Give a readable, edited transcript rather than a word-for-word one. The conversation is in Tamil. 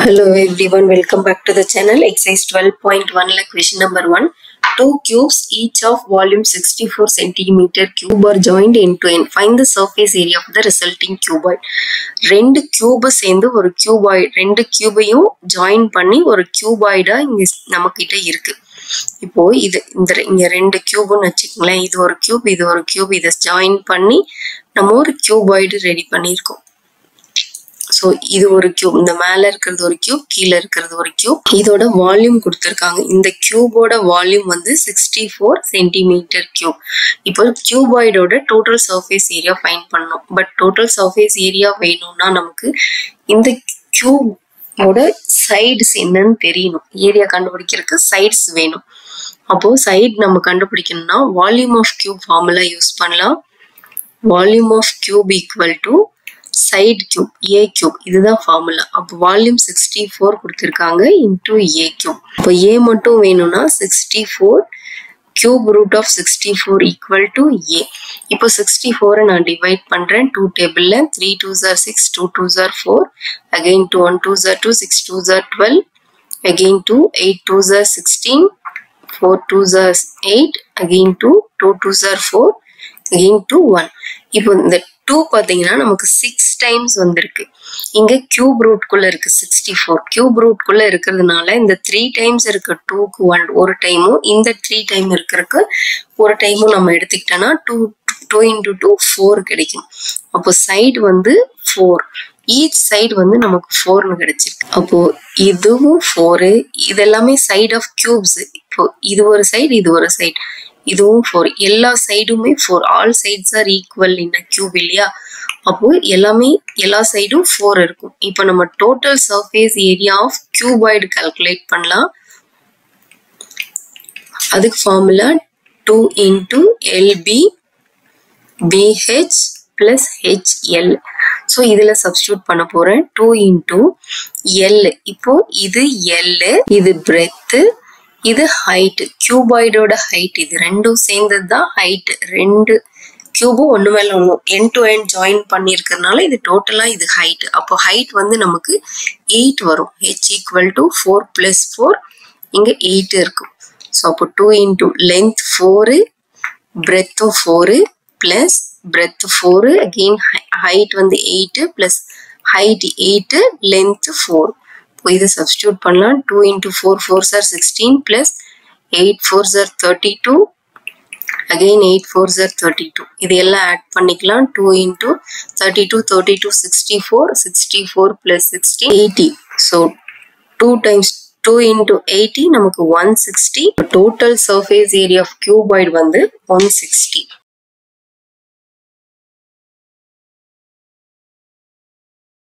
Hello everyone, welcome back to the channel. Exercise 12.1 like question number 1. Two cubes each of volume 64 centimeter cube are joined end to end. Find the surface area of the resulting cuboid. ரெண்டு கியூப் சேர்ந்து ஒரு கியூபாய்டு, ரெண்டு கியூபையும் ஜாயின் பண்ணி ஒரு கியூபாய்டா இங்க நம்ம கிட்ட இருக்கு. இப்போ இங்க ரெண்டு கியூப்னு வச்சுக்கோங்களேன். இது ஒரு கியூப், இது ஒரு கியூப். இதை ஜாயின் பண்ணி நம்ம ஒரு கியூபாய்டு ரெடி பண்ணியிருக்கோம். ஸோ இது ஒரு கியூப், இந்த மேல இருக்கிறது ஒரு கியூப், கீழே இருக்கிறது ஒரு கியூப். இதோட வால்யூம் கொடுத்துருக்காங்க. இந்த கியூபோட வால்யூம் வந்து 64 சென்டிமீட்டர் கியூப். இப்போ கியூபாய்டோட டோட்டல் சர்ஃபேஸ் ஏரியா ஃபைண்ட் பண்ணோம். பட் டோட்டல் சர்ஃபேஸ் ஏரியா வேணும்னா நமக்கு இந்த கியூபோட சைட்ஸ் என்னன்னு தெரியணும். ஏரியா கண்டுபிடிக்கிறதுக்கு சைட்ஸ் வேணும். அப்போ சைடு நம்ம கண்டுபிடிக்கணும்னா volume of cube formula use பண்ணலாம். Volume of cube equal to side cube A cube, இதுதான் ஃபார்முலா. அப்போ வால்யூம் 64 கொடுத்துருக்காங்க இன்டூ ஏ கியூப். இப்போ ஏ மட்டும் வேணும்னா 64 cube root of 64 equal to A. இப்போ 64 நான் டிவைட் பண்றேன் 2 டேபிள்ல. 3 2s are 6, 2 2s are 4, again 2 1 2s are 2, 6 2s are 12, again 2 8 2s are 16, 4 2s are 8, again 2 2 2s are 4, again 2 1. இப்போ இந்த 2 பாத்தீங்கன்னா நமக்கு 6 டைம்ஸ் வந்திருக்கு. இங்க கியூப் ரூட் குள்ள இருக்கு 64. கியூப் ரூட் குள்ள இருக்கிறதுனால இந்த 3 டைம்ஸ் இருக்க 2க்கு ஒரு டைமும், இந்த 3 டைம் இருக்கிறதுக்கு ஒரு டைமும் நம்ம எடுத்துக்கிட்டோம்னா 2 into 2 4 கிடைக்கும். அப்போ சைடு வந்து 4, ஈச் சைடு வந்து நமக்கு 4னு கிடைச்சிருக்கு. அப்போ இதுவும் 4, இதெல்லாமே சைடு ஆஃப் கியூப்ஸ். இப்போ இது ஒரு சைடு, இது ஒரு சைடு, இதுவும் 4. எல்லா சைடுமே 4. All sides are equal in a cube இல்லையா? அப்போ எல்லா சைடும் 4 இருக்கும். இப்போ நம்ம total surface area of cuboid calculate பண்ணலாம். அதுக்கு formula 2 into LB BH plus HL. So இதுல சப்ஸ்டியூட் பண்ண போறேன். 2 into L. இப்போ இது L, இது பிரெத், இது ஹைட். கியூபாய்டோட ஹைட் இது ரெண்டும் சேர்ந்தது தான் ஹைட். ரெண்டு கியூபும் ஒன்று மேல ஒன்று எண்ட் டு எண்ட் ஜாயின் பண்ணியிருக்கிறதுனால இது டோட்டலா இது ஹைட். அப்போ ஹைட் வந்து நமக்கு 8 வரும். H ஈக்குவல் டு 4 plus 4, இங்க 8 இருக்கும். ஸோ அப்போ 2 into லென்த் 4, பிரெத்தும் 4 plus பிரெத் 4, அகெயின் ஹைட் வந்து 8 plus ஹைட் 8, லென்த் 4. இப்போ இதை சப்ஸ்டியூட் பண்ணலாம். 2 into 4 4s are 16 plus 8 4s are 32, again 8 4s are 32. இது எல்லாம் ஆட் பண்ணிக்கலாம். 2 into 32 32 64, 64 plus 60 80. So 2 times 2 into 80 நமக்கு 160. Total surface area of cuboid வந்து 160.